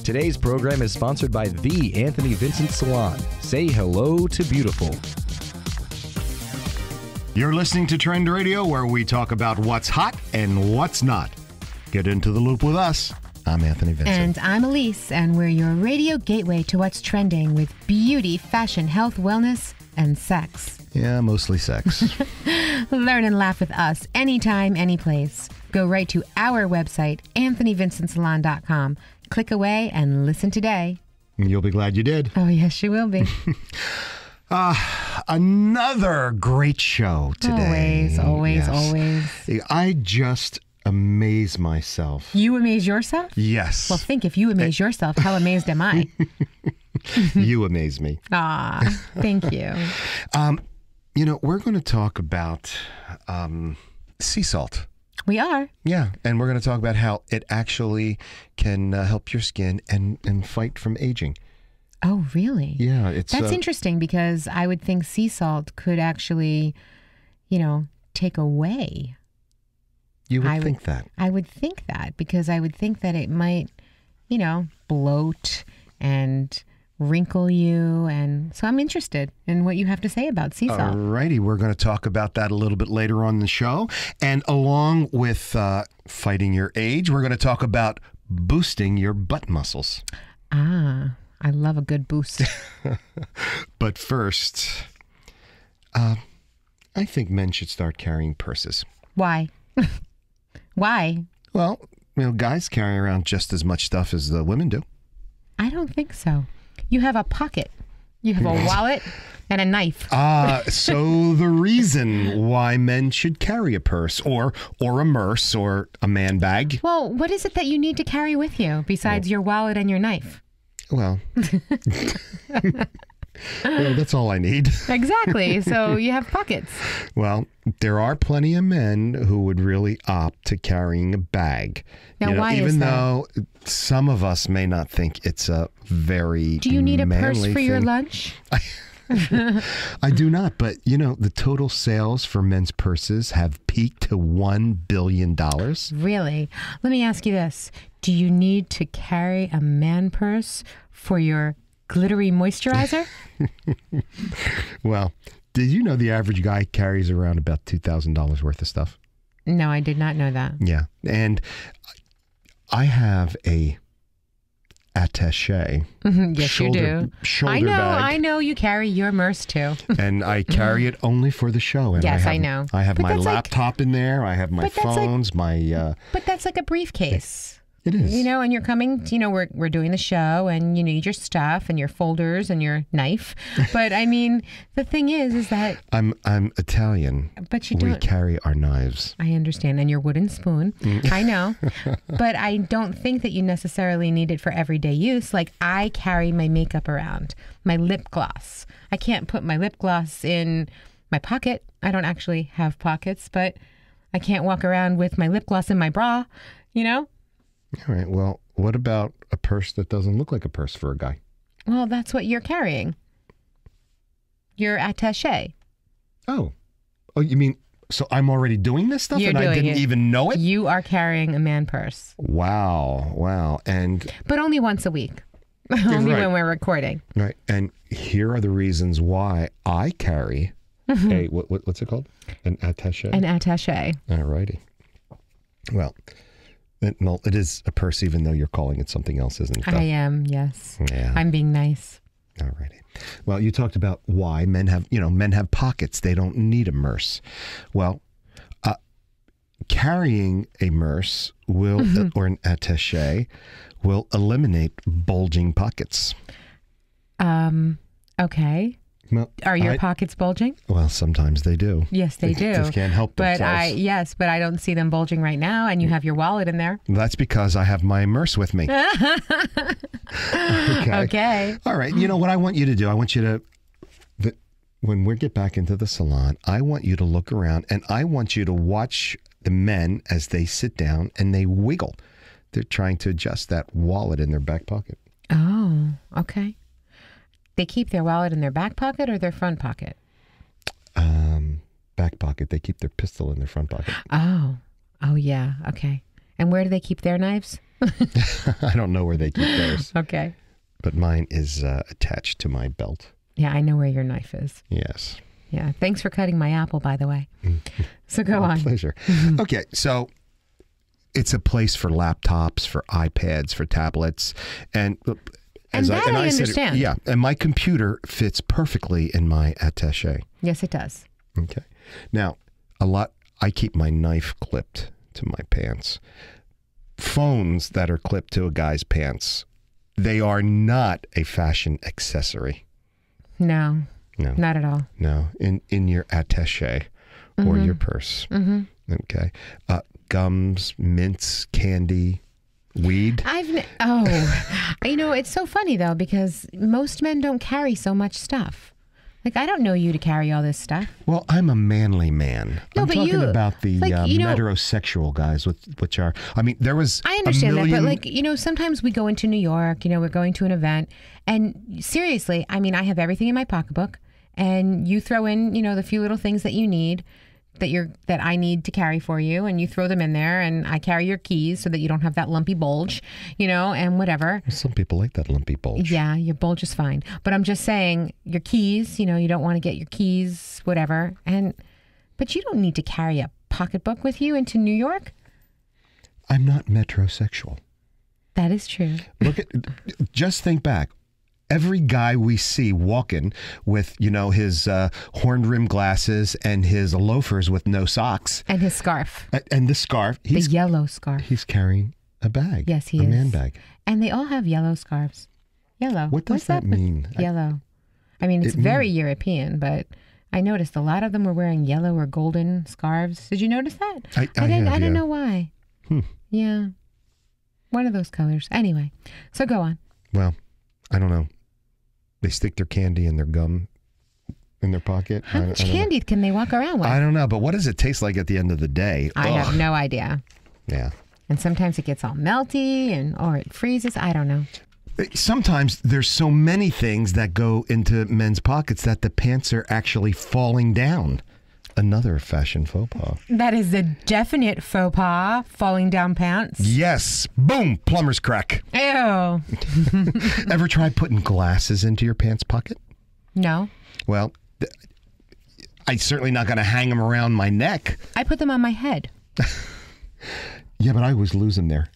Today's program is sponsored by The Anthony Vincent Salon. Say hello to beautiful. You're listening to Trend Radio, where we talk about what's hot and what's not. Get into the loop with us. I'm Anthony Vincent. And I'm Elise, and we're your radio gateway to what's trending with beauty, fashion, health, wellness, and sex. Yeah, mostly sex. Learn and laugh with us anytime, anyplace. Go right to our website, anthonyvincentsalon.com. Click away and listen today. You'll be glad you did. Oh, yes, you will be. Another great show today. Always. I just amaze myself. You amaze yourself? Yes. Well, think if you amaze yourself, how amazed am I? You amaze me. Ah, thank you. We're going to talk about sea salt. We are. Yeah, and we're going to talk about how it actually can help your skin and fight from aging. Oh, really? Yeah, that's interesting, because I would think sea salt could actually, take away. You would think that. I would think that, because I would think that it might, bloat and wrinkle you. And so I'm interested in what you have to say about sea salt. All righty. We're going to talk about that a little bit later on in the show. And along with fighting your age, we're going to talk about boosting your butt muscles. Ah, I love a good boost. But first, I think men should start carrying purses. Why? Why? Well, guys carry around just as much stuff as the women do. I don't think so. You have a pocket. You have a wallet and a knife. So the reason why men should carry a purse or a merce or a man bag. Well, what is it that you need to carry with you besides your wallet and your knife? Well, that's all I need. Exactly. So you have pockets. Well, there are plenty of men who would really opt to carrying a bag. Now, why even is that? though some of us may not think it's a very Do you need a purse manly for your thing. lunch? I do not, but the total sales for men's purses have peaked to $1 billion. Really? Let me ask you this. Do you need to carry a man purse for your glittery moisturizer? Well, did you know the average guy carries around about $2,000 worth of stuff? No, I did not know that. Yeah, and I have a attaché. Yes, you do. Shoulder bag. I know you carry your merce too. And I carry it only for the show. And Yes, I know. I have But my that's laptop in there. I have my But that's phones, my... But that's like a briefcase. It is. And you're coming, we're doing the show, and you need your stuff and your folders and your knife. But I mean, the thing is that I'm Italian. But you We don't. carry our knives. I understand, and your wooden spoon. I know, but I don't think that you necessarily need it for everyday use. Like, I carry my makeup around, my lip gloss. I can't put my lip gloss in my pocket. I don't actually have pockets, but I can't walk around with my lip gloss in my bra. All right. Well, what about a purse that doesn't look like a purse for a guy? Well, that's what you're carrying. Your attaché. Oh, you mean, so I'm already doing this stuff You're and I doing didn't it. even know it? You are carrying a man purse. Wow. And But only once a week. Only right. when we're recording. right. And here are the reasons why I carry a, what's it called? An attaché? An attaché. All righty. Well, it is a purse, even though you're calling it something else, isn't it? I am, yes. Yeah. I'm being nice. All righty. Well, you talked about why men have pockets. They don't need a merce. Well, carrying a merce will, or an attaché, will eliminate bulging pockets. Okay. Well, Are your pockets bulging? Well, sometimes they do. Yes, they do. Just can't help But themselves. but I don't see them bulging right now, and you have your wallet in there. That's because I have my merce with me. Okay. All right. You know what I want you to do? I want you to, when we get back into the salon, I want you to look around and I want you to watch the men as they sit down and they wiggle. They're trying to adjust that wallet in their back pocket. Oh, okay. They keep their wallet in their back pocket or their front pocket? Back pocket. They keep their pistol in their front pocket. Oh, yeah. Okay. And where do they keep their knives? I don't know where they keep theirs, Okay. but mine is attached to my belt. Yeah, I know where your knife is. Yes. Yeah. Thanks for cutting my apple, by the way. So go on. Pleasure. Okay, so it's a place for laptops, for iPads, for tablets, and And that I said, understand. yeah, and my computer fits perfectly in my attaché. Yes, it does. Okay. Now, I keep my knife clipped to my pants. Phones that are clipped to a guy's pants, they are not a fashion accessory. No, No. not at all. No, in your attaché or your purse. Mm-hmm. Okay. Gums, mints, candy, weed. It's so funny though, because most men don't carry so much stuff. Like, I don't know you to carry all this stuff. Well, I'm a manly man. No, I'm but talking about the heterosexual guys, which are, I mean, there was I understand that, but sometimes we go into New York, we're going to an event, and seriously, I mean, I have everything in my pocketbook, and you throw in, the few little things that you need, that I need to carry for you, and you throw them in there, and I carry your keys so that you don't have that lumpy bulge, and whatever. Some people like that lumpy bulge. Yeah, your bulge is fine. But I'm just saying, your keys, you don't want to get your keys, whatever. But you don't need to carry a pocketbook with you into New York. I'm not metrosexual. That is true. Just think back. Every guy we see walking with, his horn rim glasses and his loafers with no socks. And his scarf. And the scarf. The yellow scarf. He's carrying a bag. Yes, he is. A man bag. And they all have yellow scarves. Yellow. What does that mean? Yellow. I mean, it's very European, but I noticed a lot of them were wearing yellow or golden scarves. Did you notice that? I don't know why. Yeah. One of those colors. Anyway, so go on. Well, I don't know. They stick their candy in their gum in their pocket. How much candy can they walk around with? I don't know, but what does it taste like at the end of the day? I have no idea. Yeah. And sometimes it gets all melty or it freezes. I don't know. Sometimes there's so many things that go into men's pockets that the pants are actually falling down. Another fashion faux pas. That is a definite faux pas, falling down pants. Yes. Boom. Plumber's crack. Ew. Ever try putting glasses into your pants pocket? No. Well, I'm certainly not going to hang them around my neck. I put them on my head. Yeah, but I always lose them there.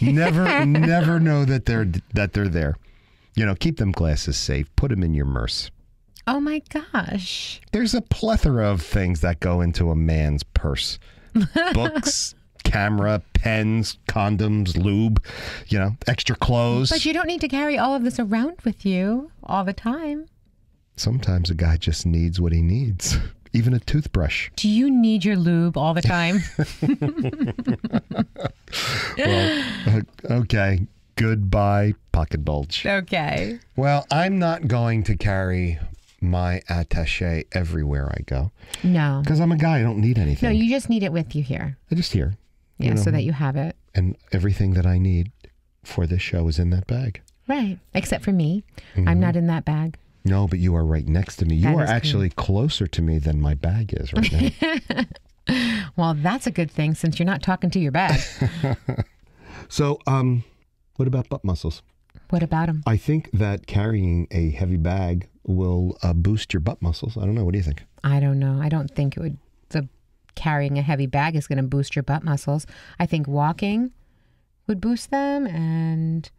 Never know that they're there. Keep them glasses safe. Put them in your purse. Oh my gosh. There's a plethora of things that go into a man's purse. Books, camera, pens, condoms, lube, extra clothes. But you don't need to carry all of this around with you all the time. Sometimes a guy just needs what he needs. Even a toothbrush. Do you need your lube all the time? Well, okay. Goodbye, pocket bulge. Okay. Well, I'm not going to carry my attaché everywhere I go. No. Because I'm a guy. I don't need anything. No, you just need it with you here. I just here. Yeah, so that you have it. And everything that I need for this show is in that bag. Right. Except for me. I'm not in that bag. No, but you are right next to me. You are actually closer to me than my bag is right now. Well, that's a good thing since you're not talking to your bag. So, what about butt muscles? What about them? I think that carrying a heavy bag will boost your butt muscles. I don't know. What do you think? I don't know. I don't think carrying a heavy bag is going to boost your butt muscles. I think walking would boost them. And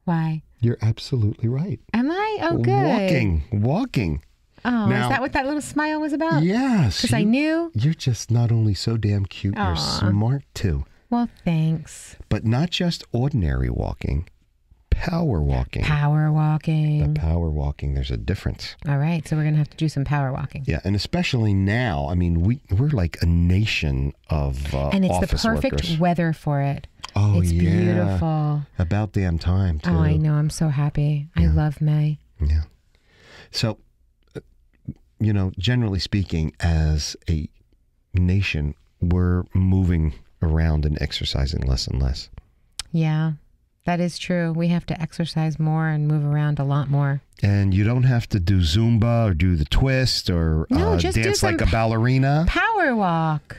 why? You're absolutely right. Am I? Oh, good. Walking. Oh, now, is that what that little smile was about? Yes. Because I knew. You're just not only so damn cute, you're smart too. Well, thanks. But not just ordinary walking. Power walking. Power walking. The power walking. There's a difference. All right. So we're going to have to do some power walking. Yeah. And especially now, I mean, we're like a nation of and it's office the perfect workers. weather for it. Oh, it's beautiful. About damn time, too. Oh, I know. I'm so happy. Yeah. I love May. Yeah. So, generally speaking, as a nation, we're moving around and exercising less and less. Yeah. That is true. We have to exercise more and move around a lot more. And you don't have to do Zumba or do the twist or just dance like a ballerina. Power walk.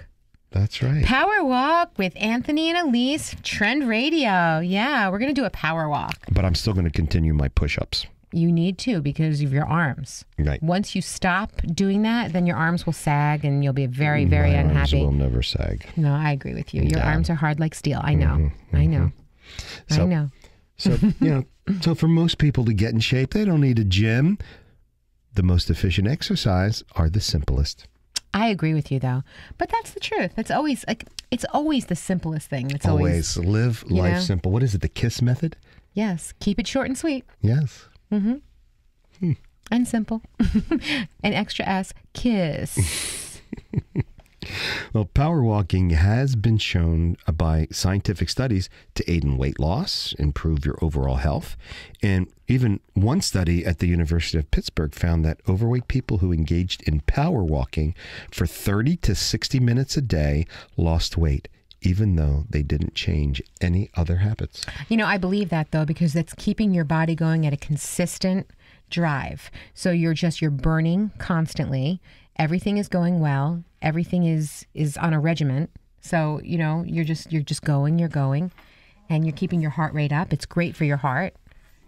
That's right. Power Walk with Anthony and Elise, Trend Radio. Yeah, we're going to do a power walk. But I'm still going to continue my push-ups. You need to because of your arms. Right. Once you stop doing that, then your arms will sag and you'll be very, very My unhappy. arms will never sag. No, I agree with you. Your Yeah. arms are hard like steel. I know. I know. I So- know. So, so for most people to get in shape, they don't need a gym. The most efficient exercise are the simplest. I agree with you though. But that's the truth. It's always the simplest thing. It's Always live you life know? simple. What is it? The KISS method? Yes, keep it short and sweet. Yes. And simple. And extra S, kiss. Well, power walking has been shown by scientific studies to aid in weight loss, improve your overall health. And even one study at the University of Pittsburgh found that overweight people who engaged in power walking for 30 to 60 minutes a day lost weight, even though they didn't change any other habits. I believe that though, because that's keeping your body going at a consistent drive. So you're burning constantly. Everything is going well. Everything is on a regiment. So, you're just going, and you're keeping your heart rate up. It's great for your heart,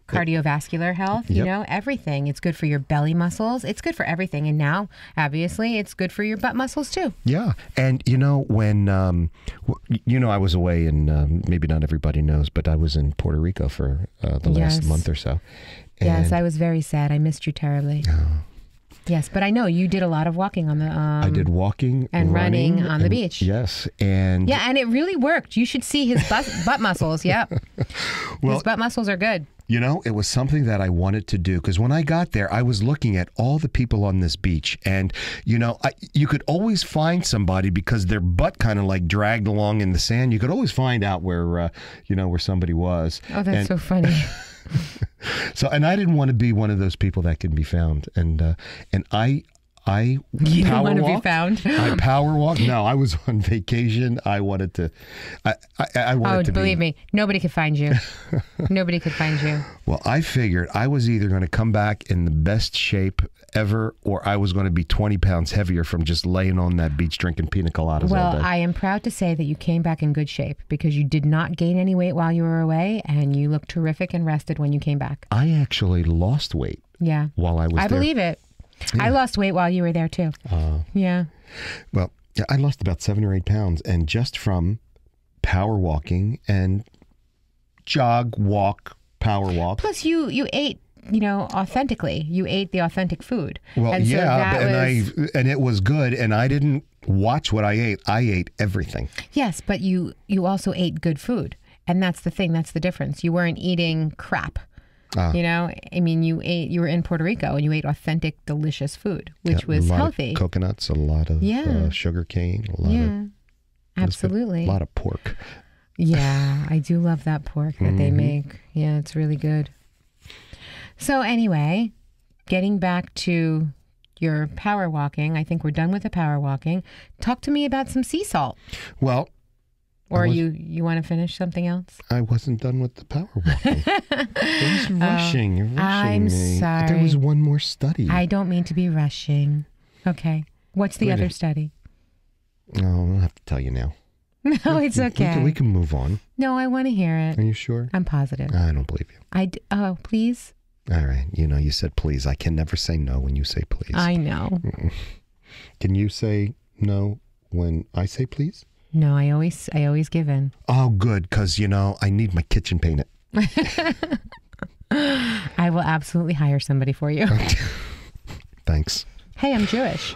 cardiovascular health, everything. It's good for your belly muscles. It's good for everything. And now, obviously, it's good for your butt muscles too. Yeah. And, when, I was away and maybe not everybody knows, but I was in Puerto Rico for the last month or so. Yes, And- I was very sad. I missed you terribly. Yes, but I know you did a lot of walking on the I did walking and running on the and- beach. Yes, and Yeah, and it really worked. You should see his butt muscles. Yep. Well- His butt muscles are good. it was something that I wanted to do because when I got there, I was looking at all the people on this beach, and you could always find somebody because their butt kind of like dragged along in the sand. You could always find out where somebody was. Oh, that's And so funny. So, and I didn't want to be one of those people that can be found, and I You didn't power want to be walked. found. I power walked. No, I was on vacation. I wanted to. I wanted to believe be. me, nobody could find you. Nobody could find you. Well, I figured I was either going to come back in the best shape ever, or I was going to be 20 pounds heavier from just laying on that beach drinking pina coladas all Well, day. I am proud to say that you came back in good shape because you did not gain any weight while you were away, and you looked terrific and rested when you came back. I actually lost weight Yeah. while I was I there. believe it. I lost weight while you were there too. Yeah. Well, yeah, I lost about 7 or 8 pounds, and just from power walking and jog, walk, power walk. Plus, you ate, authentically. You ate the authentic food. Well, and so yeah, that and it was good, and I didn't watch what I ate. I ate everything. Yes, but you also ate good food, and that's the thing. That's the difference. You weren't eating crap. You were in Puerto Rico and you ate authentic, delicious food, which was a lot healthy. Of coconuts, a lot of sugar cane, a lot of absolutely. a lot of pork. Yeah, I do love that pork that they make. Yeah, it's really good. So anyway, getting back to your power walking, I think we're done with the power walking. Talk to me about some sea salt. Well, Or you want to finish something else? I wasn't done with the power walking. It was rushing. You're rushing I'm me. sorry. There was one more study. I don't mean to be rushing. Okay. What's the other study? No, I don't have to tell you now. No, it's okay. We can move on. No, I want to hear Are it. you sure? I'm positive. I don't believe you. Oh, please? All right. You said please. I can never say no when you say please. I know. Can you say no when I say please? No, I always give in. Oh, good, because, I need my kitchen painted. I will absolutely hire somebody for you. Thanks. Hey, I'm Jewish.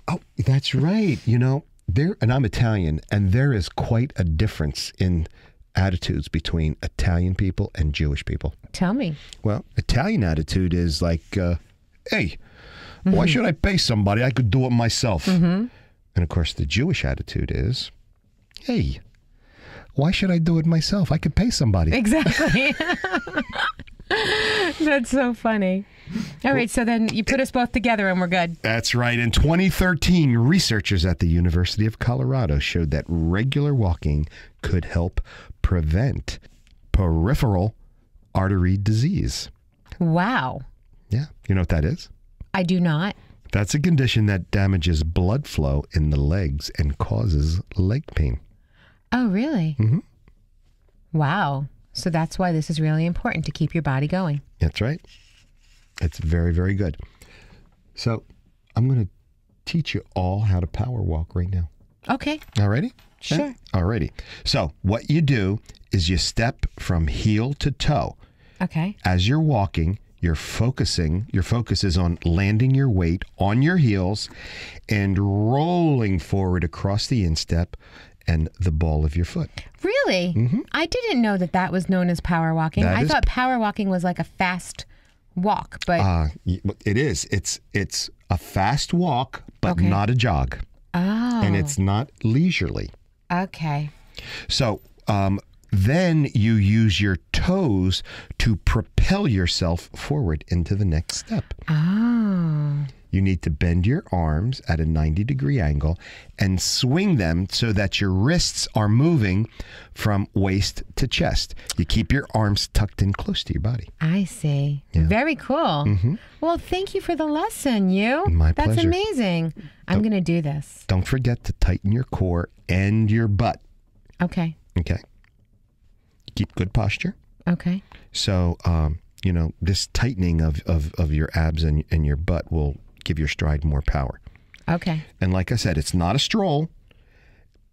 Oh, that's right. And I'm Italian, and there is quite a difference in attitudes between Italian people and Jewish people. Tell me. Well, Italian attitude is like, hey, why should I pay somebody? I could do it myself. And of course, the Jewish attitude is, hey, why should I do it myself? I could pay somebody. Exactly. That's so funny. All right, so then you put us both together and we're good. That's right. In 2013, researchers at the University of Colorado showed that regular walking could help prevent peripheral artery disease. Wow. Yeah. You know what that is? I do not. That's a condition that damages blood flow in the legs and causes leg pain. Oh, really? Mhm. Wow. So that's why this is really important to keep your body going. That's right. It's very, very good. So I'm going to teach you all how to power walk right now. Okay. Alrighty? Sure. Alrighty. So what you do is you step from heel to toe. Okay. As you're walking, your focus is on landing your weight on your heels and rolling forward across the instep and the ball of your foot. Really? Mm-hmm. I didn't know that that was known as power walking. I thought power walking was like a fast walk, but It is. It's a fast walk, but Okay. not a jog. oh, And it's not leisurely. okay. So then you use your toes to propel yourself forward into the next step. Oh, You need to bend your arms at a 90-degree angle and swing them so that your wrists are moving from waist to chest. You keep your arms tucked in close to your body. I see. Yeah. Very cool. Well, thank you for the lesson, you. My That's pleasure. amazing. I'm going to do this. Don't forget to tighten your core and your butt. Okay. Okay. Keep good posture. Okay. So, this tightening of your abs and your butt will give your stride more power. Okay. And like I said, it's not a stroll,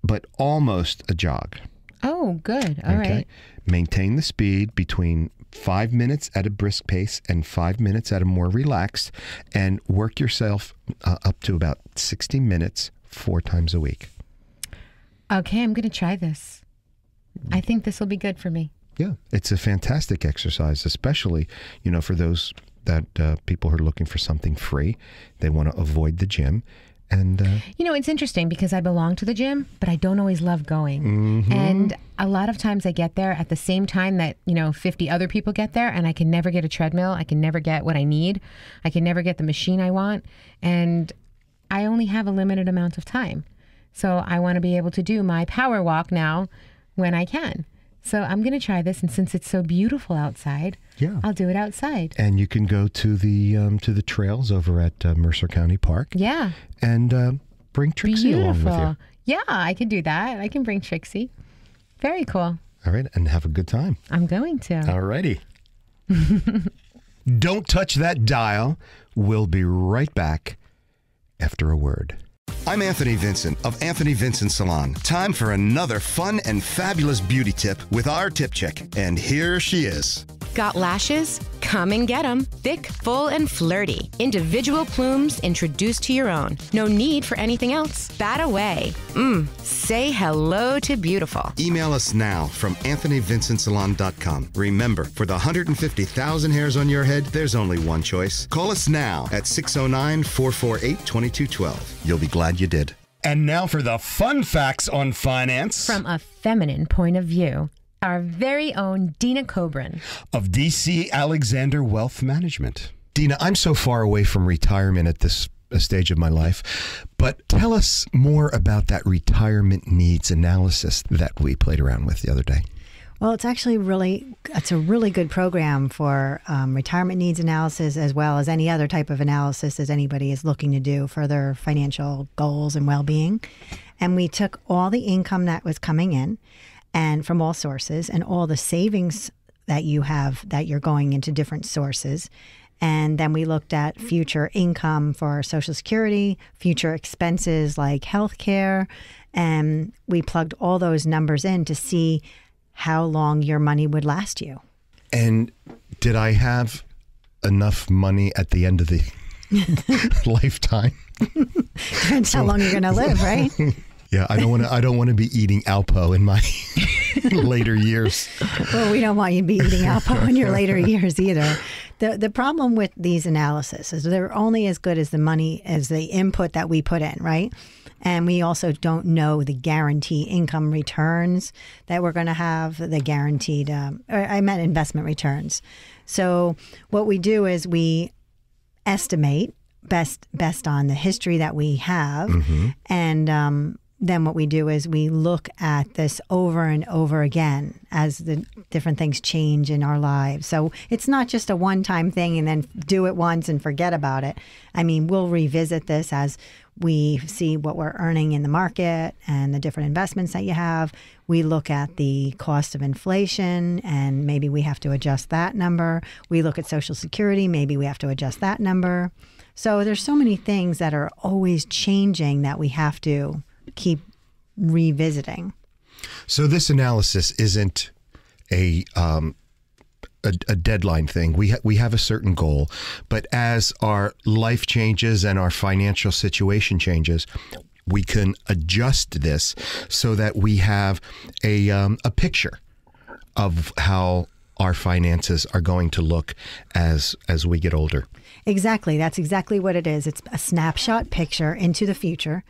but almost a jog. Oh, good. All right. Maintain the speed between 5 minutes at a brisk pace and 5 minutes at a more relaxed, and work yourself up to about 60 minutes 4 times a week. Okay, I'm going to try this. I think this will be good for me. Yeah, it's a fantastic exercise, especially, for those that people who are looking for something free. They want to avoid the gym. And It's interesting because I belong to the gym, but I don't always love going. And a lot of times I get there at the same time that, 50 other people get there, and I can never get a treadmill. I can never get what I need. I can never get the machine I want. And I only have a limited amount of time. So I want to be able to do my power walk now when I can. So I'm going to try this. And since it's so beautiful outside, yeah, I'll do it outside. And you can go to the trails over at Mercer County Park. Yeah. And bring Trixie along with you. Yeah, I can do that. I can bring Trixie. Very cool. All right, and have a good time. I'm going to. All righty. Don't touch that dial. We'll be right back after a word. I'm Anthony Vincent of Anthony Vincent Salon. Time for another fun and fabulous beauty tip with our tip chick. And here she is. Got lashes? Come and get them. Thick, full, and flirty. Individual plumes introduced to your own. No need for anything else. Bat away. Say hello to beautiful. Email us now from AnthonyVincentSalon.com. Remember, for the 150,000 hairs on your head, there's only one choice. Call us now at 609-448-2212. You'll be glad you did. And now for the fun facts on finance. From a feminine point of view, our very own Dina Cobran. Of DC Alexander Wealth Management. Dina, I'm so far away from retirement at this stage of my life, but tell us more about that retirement needs analysis that we played around with the other day. Well, it's actually it's a really good program for retirement needs analysis, as well as any other type of analysis as anybody is looking to do for their financial goals and well-being. And we took all the income that was coming in and from all sources, and all the savings that you have that you're going into different sources. And then we looked at future income for Social Security, future expenses like healthcare, and we plugged all those numbers in to see how long your money would last you. And did I have enough money at the end of the lifetime? Depends how long you're going to live, right? Yeah, I don't want to be eating Alpo in my later years. Well, we don't want you to be eating Alpo in your later years either. The problem with these analysis is they're only as good as the money, as the input that we put in, right? And we also don't know the guaranteed income returns that we're going to have, the guaranteed, I meant investment returns. So what we do is we estimate best on the history that we have, and then what we do is we look at this over and over again as the different things change in our lives. So it's not just a one-time thing and then do it once and forget about it. I mean, we'll revisit this as we see what we're earning in the market and the different investments that you have. We look at the cost of inflation and maybe we have to adjust that number. We look at Social Security, maybe we have to adjust that number. So there's so many things that are always changing that we have to keep revisiting. So this analysis isn't a deadline thing. We have a certain goal, but as our life changes and our financial situation changes, we can adjust this so that we have a picture of how our finances are going to look as we get older. Exactly. That's exactly what it is. It's a snapshot picture into the future.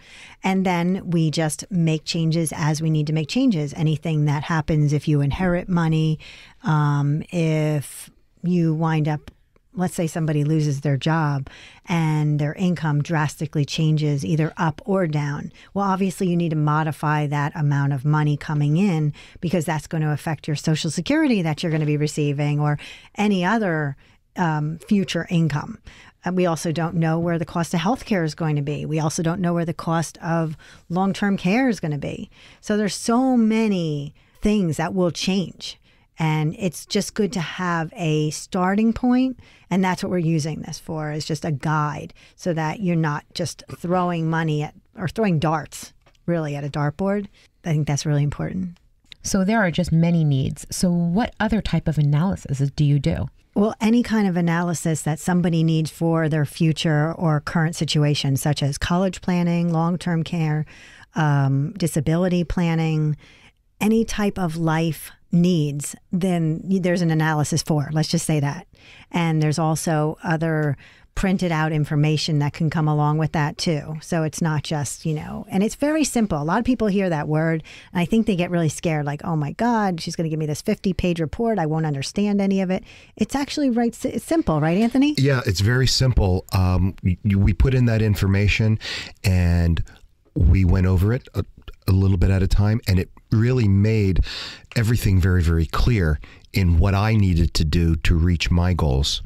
And then we just make changes as we need to make changes. Anything that happens if you inherit money, if you wind up, let's say somebody loses their job and their income drastically changes either up or down. Well, obviously you need to modify that amount of money coming in because that's going to affect your Social Security that you're going to be receiving or any other future income. We also don't know where the cost of healthcare is going to be. We also don't know where the cost of long-term care is going to be. So there's so many things that will change. And it's just good to have a starting point. And that's what we're using this for, is just a guide so that you're not just throwing money at, or throwing darts really at a dartboard. I think that's really important. So there are just many needs. So what other type of analysis do you do? Well, any kind of analysis that somebody needs for their future or current situation, such as college planning, long-term care, disability planning, any type of life needs, then there's an analysis for. Let's just say that. And there's also other printed out information that can come along with that too. So it's not just, and it's very simple. A lot of people hear that word and I think they get really scared, like, oh my God, she's going to give me this 50-page report. I won't understand any of it. It's actually it's simple, right, Anthony? Yeah, it's very simple. We put in that information and we went over it a little bit at a time, and it really made everything very, very clear in what I needed to do to reach my goals.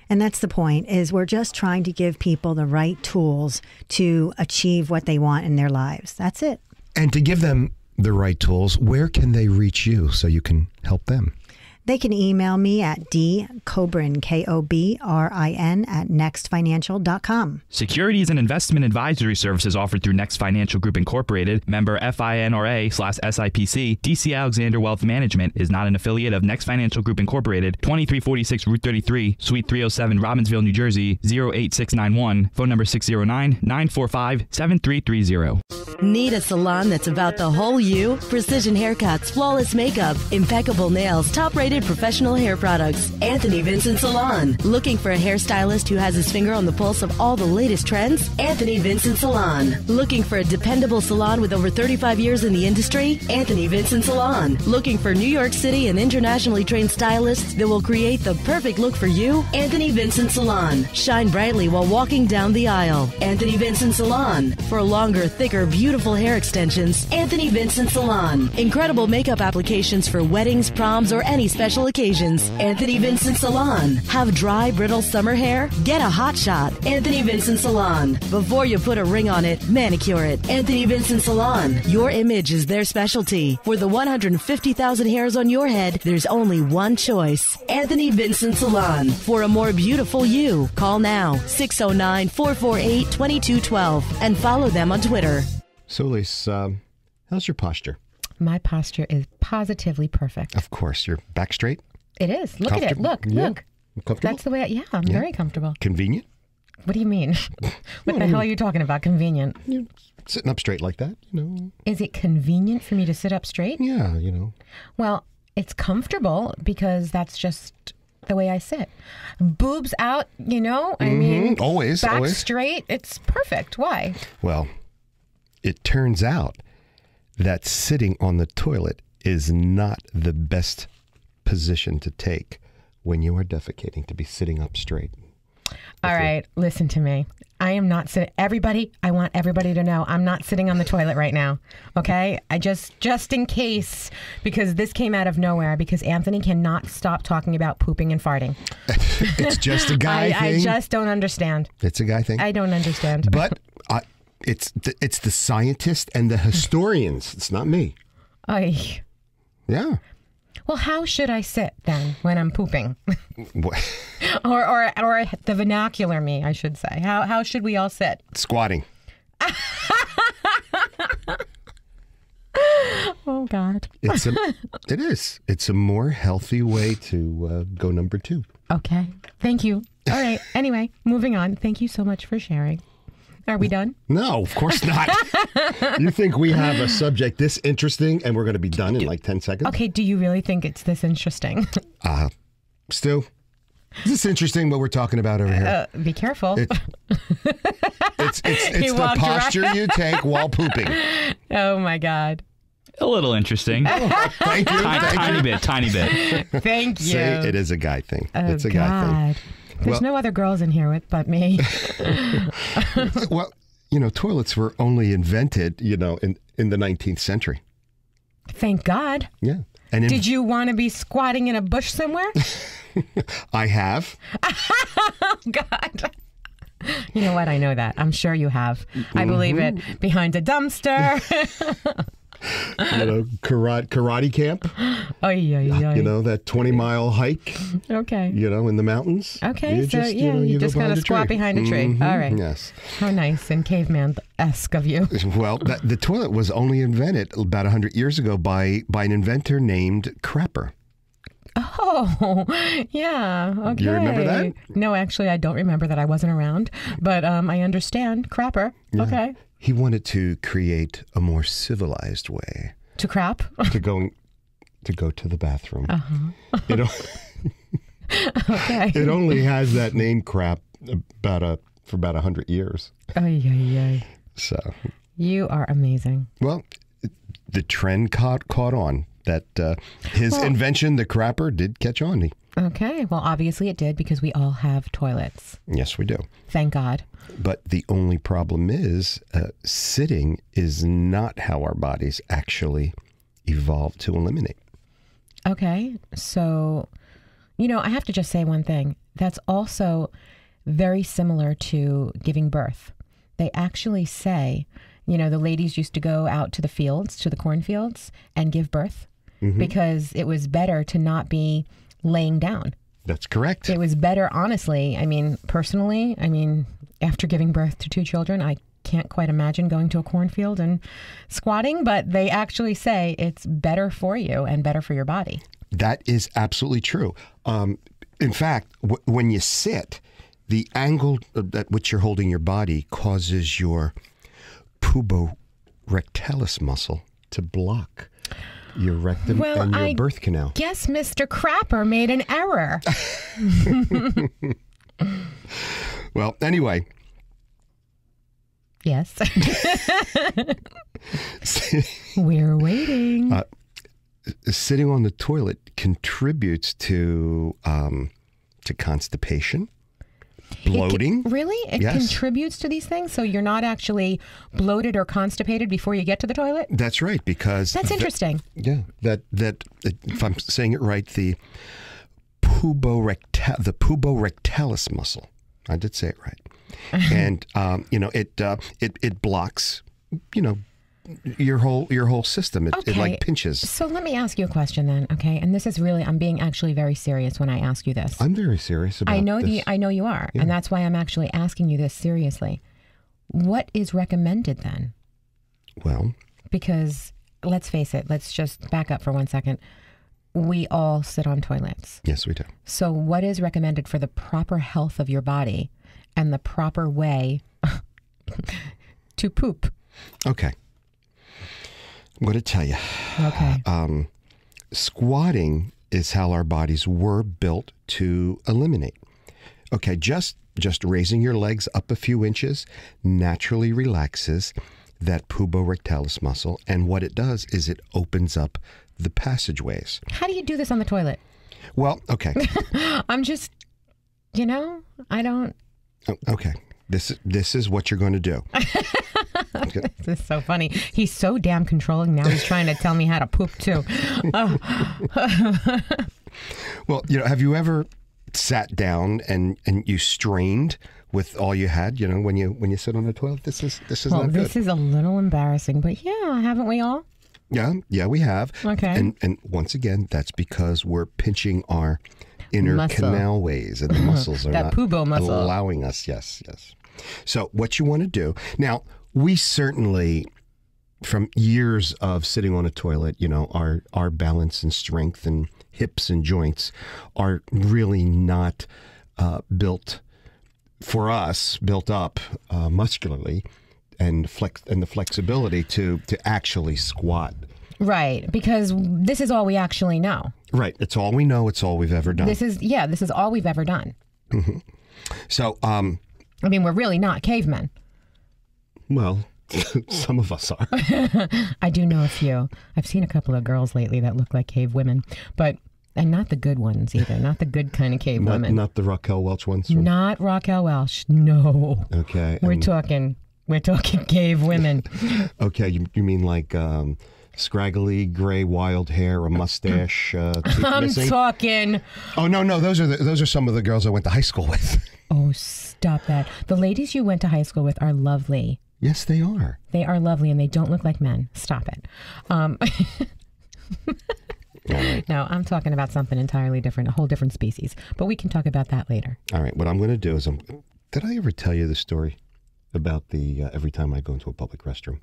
And that's the point, is we're just trying to give people the right tools to achieve what they want in their lives. That's it. And to give them the right tools, where can they reach you so you can help them? They can email me at dkobrin, KOBRIN, @nextfinancial.com. Securities and investment advisory services offered through Next Financial Group Incorporated, member FINRA/SIPC. DC Alexander Wealth Management is not an affiliate of Next Financial Group Incorporated. 2346 Route 33, Suite 307, Robbinsville, New Jersey, 08691. Phone number 609-945-7330. Need a salon that's about the whole you? Precision haircuts, flawless makeup, impeccable nails, top-rated professional hair products. Anthony Vincent Salon. Looking for a hairstylist who has his finger on the pulse of all the latest trends? Anthony Vincent Salon. Looking for a dependable salon with over 35 years in the industry? Anthony Vincent Salon. Looking for New York City and internationally trained stylists that will create the perfect look for you? Anthony Vincent Salon. Shine brightly while walking down the aisle. Anthony Vincent Salon. For longer, thicker, beautiful hair extensions, Anthony Vincent Salon. Incredible makeup applications for weddings, proms, or any special occasions. Anthony Vincent Salon. Have dry, brittle summer hair? Get a hot shot. Anthony Vincent Salon. Before you put a ring on it, manicure it. Anthony Vincent Salon. Your image is their specialty. For the 150,000 hairs on your head, there's only one choice. Anthony Vincent Salon. For a more beautiful you, call now 609-448-2212 and follow them on Twitter. So, Lise, how's your posture? My posture is positively perfect. Of course. You're back straight? It is. Look at it. Look, Yeah. look. Comfortable? That's the way I'm very comfortable. Convenient? What do you mean? What the hell are you talking about? Convenient? You're sitting up straight like that, Is it convenient for me to sit up straight? Yeah, Well, it's comfortable because that's just the way I sit. Boobs out, I mean, always, back always. straight. It's perfect. Why? Well, it turns out that sitting on the toilet is not the best position to take when you are defecating, to be sitting up straight. All right, listen to me. I am not sitting. Everybody, I want everybody to know I'm not sitting on the toilet right now. Okay, I just in case, because this came out of nowhere. Because Anthony cannot stop talking about pooping and farting. It's just a guy thing. I just don't understand. It's a guy thing. I don't understand. But it's the scientists and the historians. It's not me. Ay. Yeah. Well, how should I sit then when I'm pooping? What? or the vernacular me, I should say. How should we all sit? Squatting. Oh God. It is. It's a more healthy way to go number 2. Okay. Thank you. All right. Anyway, moving on. Thank you so much for sharing. Are we done? No, of course not. You think we have a subject this interesting and we're going to be done in like 10 seconds? Okay. Do you really think it's this interesting? Stu, is this interesting what we're talking about over here? Be careful. It's the posture you take while pooping. Oh my God. A little interesting. Thank you. Tiny bit. Thank you. See, it is a guy thing. Oh, It's a guy thing. There's no other girls in here but me. Well, toilets were only invented, in the 19th century. Thank God. Yeah. And Did you want to be squatting in a bush somewhere? I have. Oh, God. You know what? I know that. I'm sure you have. I believe it. Behind a dumpster. Karate camp. That 20-mile hike. Okay. In the mountains. Okay. You just kind of squat behind a tree. All right. Yes. How nice and caveman-esque of you. Well, the toilet was only invented about 100 years ago by an inventor named Crapper. Oh, yeah. Okay. You remember that? No, actually, I don't remember that. I wasn't around, but I understand. Crapper. Yeah. Okay. He wanted to create a more civilized way to crap, to go to the bathroom. Uh-huh. Okay. It only has that name crap for about 100 years. Ay. So you are amazing. Well, the trend caught on. That his invention, the crapper, did catch on. Okay. Well, obviously it did because we all have toilets. Yes, we do. Thank God. But the only problem is sitting is not how our bodies actually evolved to eliminate. Okay. So, I have to just say one thing. That's also very similar to giving birth. They actually say, the ladies used to go out to the fields, to the cornfields, and give birth. Mm-hmm. Because it was better to not be laying down. That's correct. It was better, honestly. Personally, after giving birth to 2 children, I can't quite imagine going to a cornfield and squatting, but they actually say it's better for you and better for your body. That is absolutely true. In fact, when you sit, the angle at which you're holding your body causes your puborectalis muscle to block your rectum and your birth canal. Guess Mr. Crapper made an error. Well, anyway. Yes. We're waiting. Sitting on the toilet contributes to constipation, bloating. Really? It contributes to these things? So you're not actually bloated or constipated before you get to the toilet? That's right, because... That's interesting. That if I'm saying it right, the puborectalis muscle. I did say it right. And, it blocks, your whole system. It like pinches. So let me ask you a question then, okay? And this is really, I'm being actually very serious when I ask you this. I'm very serious about this. I know you are, and that's why I'm actually asking you this seriously. What is recommended then? Well, because let's face it, let's just back up for 1 second. We all sit on toilets. Yes, we do. So what is recommended for the proper health of your body and the proper way to poop? Okay. I'm going to tell you. Okay. Squatting is how our bodies were built to eliminate. Okay, just raising your legs up a few inches naturally relaxes that puborectalis muscle, and what it does is it opens up the passageways. How do you do this on the toilet? Well, okay. you know, I don't. Oh, okay. This is what you're going to do. Okay. This is so funny. He's so damn controlling now. He's trying to tell me how to poop too. Oh. Well, have you ever sat down and you strained with all you had? When you sit on the toilet, this is Well, not good. this is a little embarrassing, but yeah, haven't we all? Yeah, we have. Okay. And once again, that's because we're pinching our inner Muscle. canal ways, and the muscles are That not Pubo muscle. allowing us. Yes. So what you want to do now? We certainly, from years of sitting on a toilet, our balance and strength and hips and joints are really not built up muscularly and the flexibility to actually squat. Right, because this is all we actually know. Right. It's all we know. It's all we've ever done. This is all we've ever done. Mm-hmm. So, I mean, we're really not cavemen. well, some of us are. I do know a few. I've seen a couple of girls lately that look like cave women, and not the good ones either. Not the good kind of cave women. Not the Raquel Welch ones. Not Raquel Welch. No. Okay. We're talking cave women. Okay. You mean like scraggly gray wild hair, a mustache? Teeth I'm missing? talking. Oh no. Those are some of the girls I went to high school with. Oh, stop that. The ladies you went to high school with are lovely. Yes, they are. They are lovely, and they don't look like men. Stop it. No, I'm talking about something entirely different, a whole different species. But we can talk about that later. All right. What I'm going to do is, did I ever tell you the story about the every time I go into a public restroom?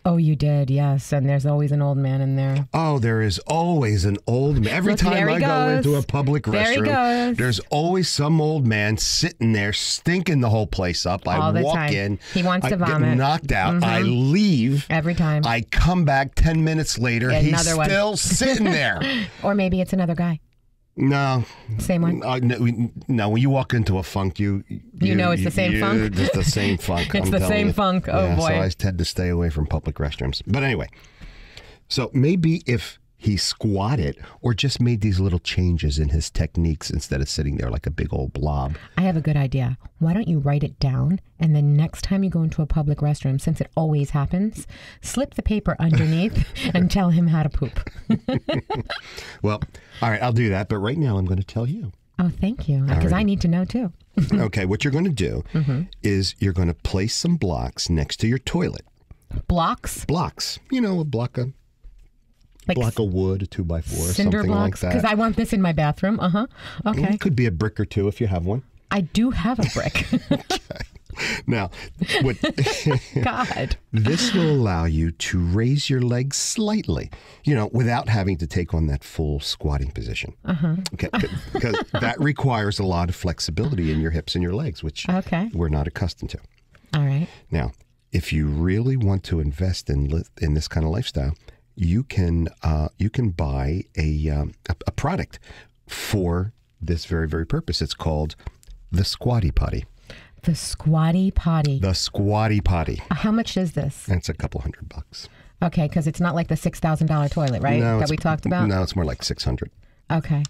Oh, you did, yes. And there's always an old man in there. Oh, there is always an old man. Every Look, time there he I go goes. into a public There he restroom, goes. there's always some old man sitting there stinking the whole place up. I All the walk time. in. He wants to I get vomit. knocked out. I leave. Every time. I come back 10 minutes later. He's Another one. still sitting there. Or maybe it's another guy. No. Same one. No, when you walk into a funk, you know it's the same funk? It's the same funk. It's I'm the telling same you. funk. Oh, Yeah, boy. So I tend to stay away from public restrooms. But anyway, so maybe if he squatted or just made these little changes in his techniques instead of sitting there like a big old blob. I have a good idea. Why don't you write it down, and then next time you go into a public restroom, since it always happens, slip the paper underneath and tell him how to poop. Well, all right, I'll do that. But right now I'm going to tell you. Oh, thank you. Because I need to know, too. Okay, what you're going to do is you're going to place some blocks next to your toilet. Blocks? Blocks. A block of wood, a 2x4, cinder something blocks? like Because that. I want this in my bathroom. Okay. It could be a brick or two if you have one. I do have a brick. Now, what God. this will allow you to raise your legs slightly, without having to take on that full squatting position. Okay, because that requires a lot of flexibility in your hips and your legs, which we're not accustomed to. All right. Now, if you really want to invest in this kind of lifestyle, you can buy a product for this very, very purpose. It's called the Squatty Potty. The Squatty Potty. The Squatty Potty. How much is this? It's a couple $100. Okay, because it's not like the $6,000 toilet, right? That we talked about? No, it's more like $600. Okay.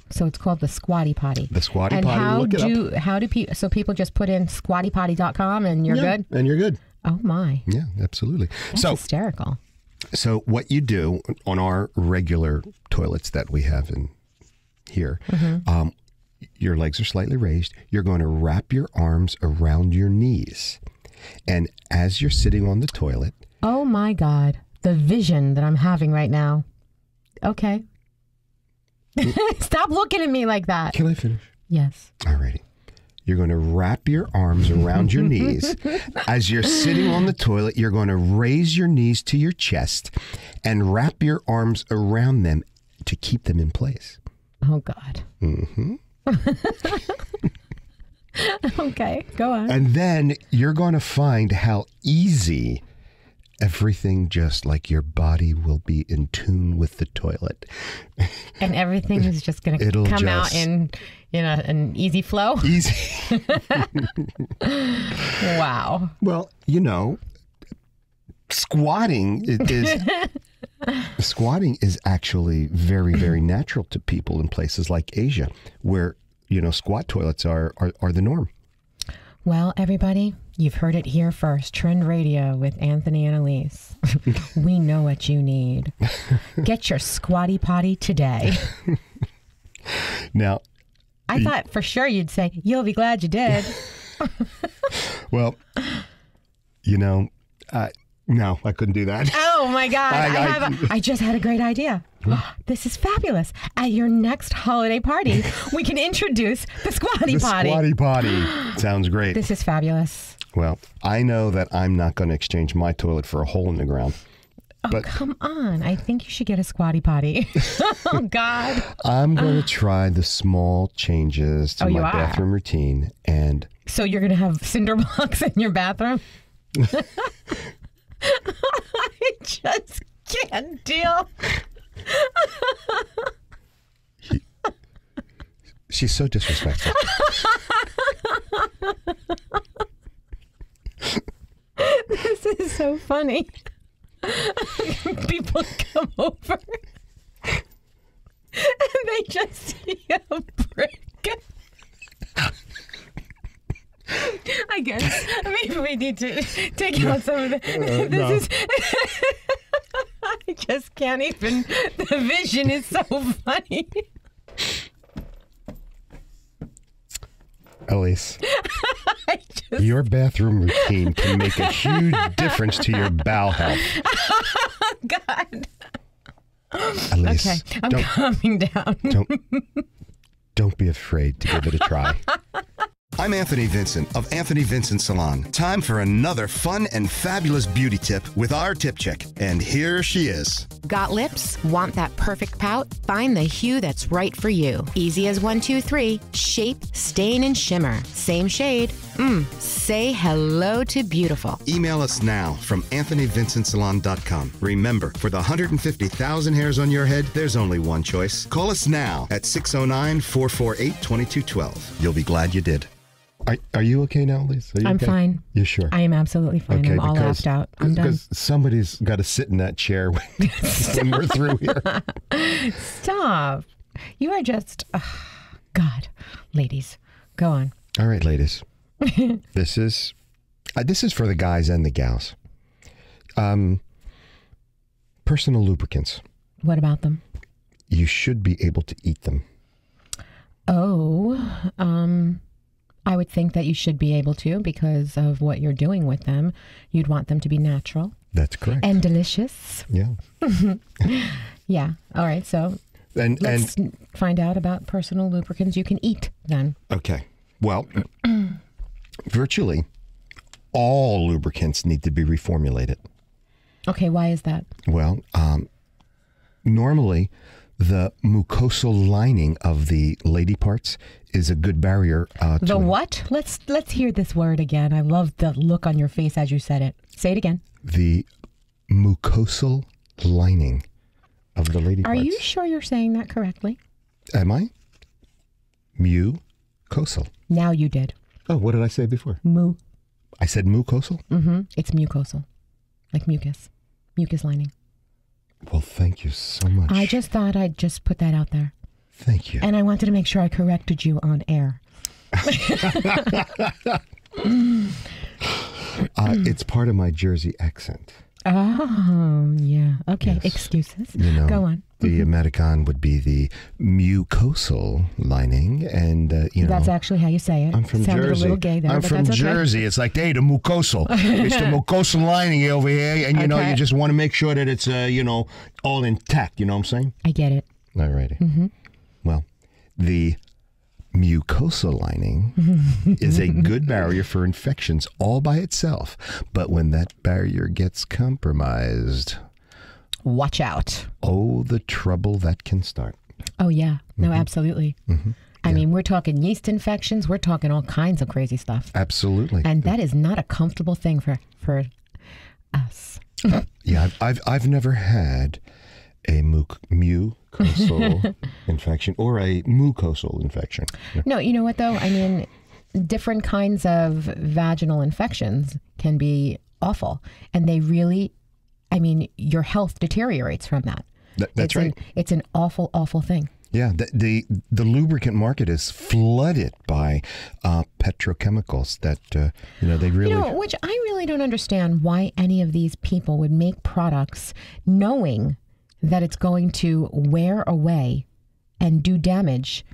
So it's called the Squatty Potty. The Squatty and Potty. How do people? So people just put in squattypotty.com and you're good. And you're good. Oh my. Yeah, absolutely. That's hysterical. So what you do on our regular toilets that we have in here, your legs are slightly raised. You're going to wrap your arms around your knees, and as you're sitting on the toilet. Oh my God, the vision that I'm having right now. Okay. Stop looking at me like that. Can I finish? Yes. All righty. You're going to wrap your arms around your knees. As you're sitting on the toilet, you're going to raise your knees to your chest and wrap your arms around them to keep them in place. Oh, God. Mm-hmm. Okay, go on. And then you're going to find how easy everything, just like your body, will be in tune with the toilet. And everything is just going to come out in an easy flow? Easy. Wow. Well, squatting is actually very, very natural to people in places like Asia, where squat toilets are the norm. Well, everybody, you've heard it here first. Trend Radio with Anthony and Elise. We know what you need. Get your squatty potty today. Now, I thought for sure you'd say, you'll be glad you did. well, no, I couldn't do that. Oh, my God. I just had a great idea. This is fabulous. At your next holiday party, we can introduce the squatty potty. Squatty potty. Sounds great. This is fabulous. Well, I know that I'm not going to exchange my toilet for a hole in the ground. Oh, But come on. I think you should get a squatty potty. Oh, God. I'm going to try the small changes to my bathroom routine. And so you're going to have cinder blocks in your bathroom? I just can't deal. She's so disrespectful. This is so funny. People come over and they just see a brick. I guess maybe we need to take out some of the. This is. I just can't even. The vision is so funny. Elise, your bathroom routine can make a huge difference to your bowel health. Oh, God. Elise, Okay, I'm calming down. Don't be afraid to give it a try. I'm Anthony Vincent of Anthony Vincent Salon. Time for another fun and fabulous beauty tip with our tip chick. And here she is. Got lips? Want that perfect pout? Find the hue that's right for you. Easy as 1, 2, 3. Shape, stain, and shimmer. Same shade. Say hello to beautiful. Email us now from AnthonyVincentSalon.com. Remember, for the 150,000 hairs on your head, there's only one choice. Call us now at 609-448-2212. You'll be glad you did. Are you okay now, Lisa? I'm okay? fine. You sure? I am absolutely fine. Okay, I'm all laughed out. I'm done. Because somebody's got to sit in that chair when we're through here. Stop. You are just... God. Ladies, go on. All right, ladies. This is for the guys and the gals. Personal lubricants. What about them? You should be able to eat them. Oh, I would think that you should be able to because of what you're doing with them. You'd want them to be natural. That's correct. And delicious. Yeah. Yeah. All right. So let's find out about personal lubricants you can eat then. Okay. Well, virtually all lubricants need to be reformulated. Okay. Why is that? Well, normally the mucosal lining of the lady parts is a good barrier. The what? Let's hear this word again. I love the look on your face as you said it. Say it again. The mucosal lining of the lady parts. Are you sure you're saying that correctly? Am I? Mucosal. Now you did. Oh, what did I say before? I said mucosal? Mm-hmm. It's mucosal. Like mucus. Mucus lining. Well, thank you so much. I just thought I'd just put that out there. Thank you. And I wanted to make sure I corrected you on air. It's part of my Jersey accent. Oh, yeah. Okay. Yes. Excuses. Go on. The American would be the mucosal lining, and that's actually how you say it. I'm from Sounded Jersey. a little gay there, I'm but from that's okay. Jersey. It's like, hey, the mucosal. It's the mucosal lining over here, and you just want to make sure that it's all intact. You know what I'm saying? I get it. All righty. Mm-hmm. Well, the mucosal lining is a good barrier for infections all by itself, but when that barrier gets compromised, watch out. Oh, the trouble that can start. Oh, yeah. No, Mm-hmm. absolutely. Mm-hmm. I mean, we're talking yeast infections. We're talking all kinds of crazy stuff. Absolutely. And that is not a comfortable thing for us. Yeah, I've never had a mucosal infection or a mucosal infection. No, you know what, though? I mean, different kinds of vaginal infections can be awful. And they really... I mean, your health deteriorates from that. That's right. It's an awful, awful thing. Yeah, the lubricant market is flooded by petrochemicals that they really. Which I really don't understand why any of these people would make products knowing that it's going to wear away and do damage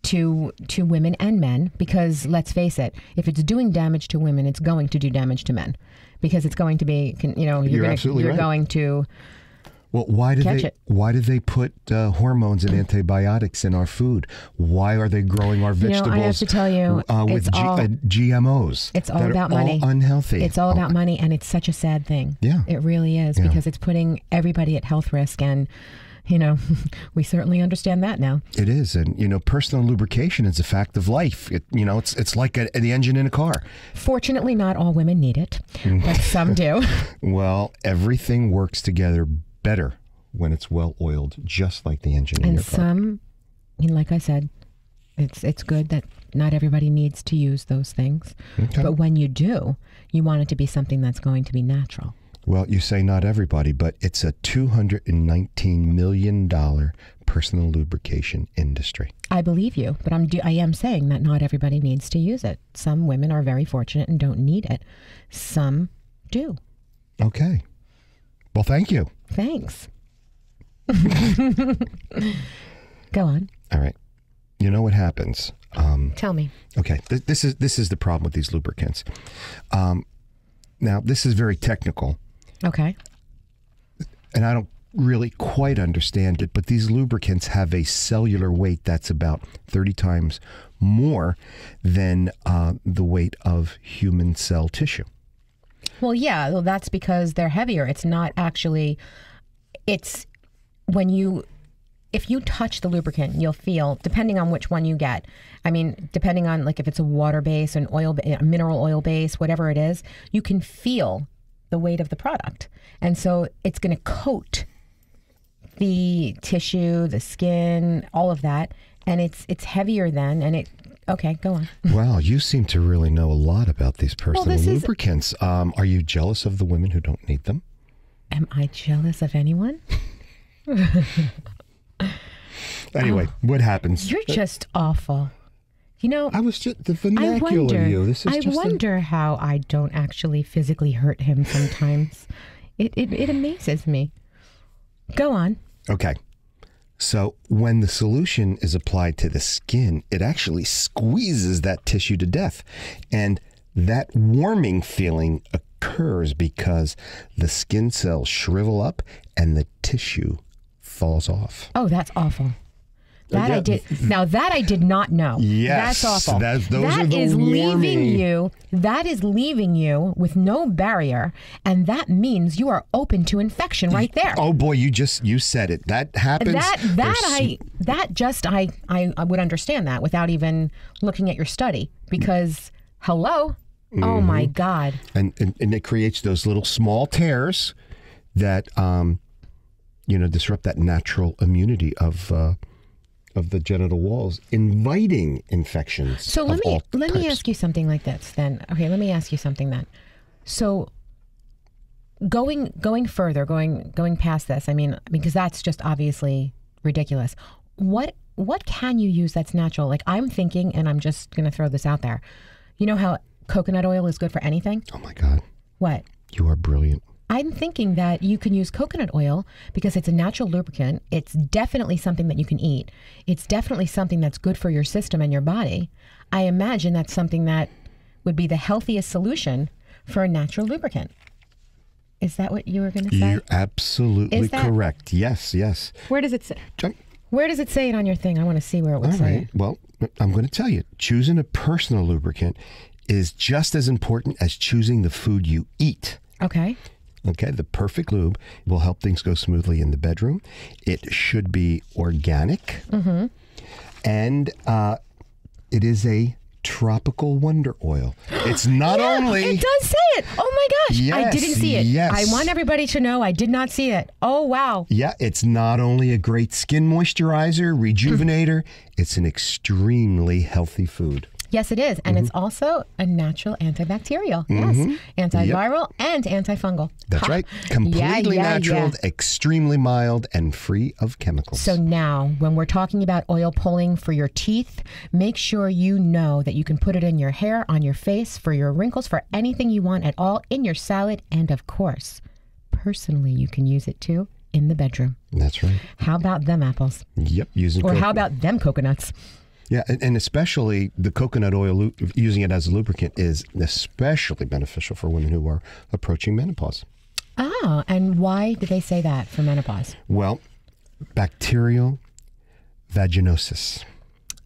to women and men. Because let's face it, if it's doing damage to women, it's going to do damage to men, because it's going to be you're going to. Well, why do they put hormones and antibiotics in our food? Why are they growing our vegetables? I have to tell you, with GMOs. It's all about money. Unhealthy. It's all about money, and it's such a sad thing. Yeah, it really is, because it's putting everybody at health risk, and we certainly understand that now. It is, and personal lubrication is a fact of life. It's like the engine in a car. Fortunately, not all women need it, but some do. Well, everything works together better when it's well oiled, just like the engine in your car. And some, like I said, it's good that not everybody needs to use those things. Okay. But when you do, you want it to be something that's going to be natural. Well, you say not everybody, but it's a $219 million personal lubrication industry. I believe you, but I am saying that not everybody needs to use it. Some women are very fortunate and don't need it. Some do. Okay. Well, thank you. Thanks. Go on. All right. You know what happens? Tell me. Okay. This is the problem with these lubricants. Now, this is very technical. Okay. And I don't really quite understand it, but these lubricants have a cellular weight that's about 30 times more than the weight of human cell tissue. Well, yeah, that's because they're heavier. It's not actually, if you touch the lubricant, you'll feel, depending on which one you get. I mean, depending on like if it's a water base, an oil, a mineral oil base, whatever it is, you can feel the weight of the product. And so it's going to coat the tissue, the skin, all of that. And it's heavier then, and okay, go on. Wow, you seem to really know a lot about these personal lubricants. Are you jealous of the women who don't need them? Am I jealous of anyone? Anyway, what happens? You're just awful. I was just the vernacular. I wonder how I don't actually physically hurt him sometimes. It amazes me. Go on. Okay. So when the solution is applied to the skin, it actually squeezes that tissue to death. And that warming feeling occurs because the skin cells shrivel up and the tissue falls off. Oh, that's awful. That I did. Now that I did not know. Yes, that's awful. That is leaving you with no barrier, and that means you are open to infection right there. Oh boy, you said it. That happens. I would understand that without even looking at your study, because hello, oh my God, and it creates those little small tears that disrupt that natural immunity of the genital walls, inviting infections. So let me ask you something like this then. Okay, let me ask you something then. So going further, going past this, I mean, because that's just obviously ridiculous. What can you use that's natural? Like, I'm thinking, and I'm just going to throw this out there. You know how coconut oil is good for anything? Oh my God. What? You are brilliant. I'm thinking that you can use coconut oil because it's a natural lubricant. It's definitely something that you can eat. It's definitely something that's good for your system and your body. I imagine that's something that would be the healthiest solution for a natural lubricant. Is that what you were going to say? You're absolutely correct. Yes. Where does it say? Where does it say it on your thing? I want to see where it would say it. Well, I'm going to tell you. Choosing a personal lubricant is just as important as choosing the food you eat. Okay. Okay, the perfect lube will help things go smoothly in the bedroom. It should be organic. Mm-hmm. And it is a tropical wonder oil. It's not only... It does say it. Oh my gosh. Yes, I didn't see it. Yes. I want everybody to know I did not see it. Oh, wow. Yeah, it's not only a great skin moisturizer, rejuvenator, it's an extremely healthy food. Yes, it is. And it's also a natural antibacterial. Yes. Antiviral and antifungal. That's right. Completely natural, extremely mild, and free of chemicals. So now, when we're talking about oil pulling for your teeth, make sure you know that you can put it in your hair, on your face, for your wrinkles, for anything you want at all, in your salad, and of course, personally, you can use it too in the bedroom. That's right. How about them apples? Yep. Or how about them coconuts? Yeah, and especially the coconut oil, using it as a lubricant is especially beneficial for women who are approaching menopause. Oh, and why do they say that for menopause? Well, bacterial vaginosis.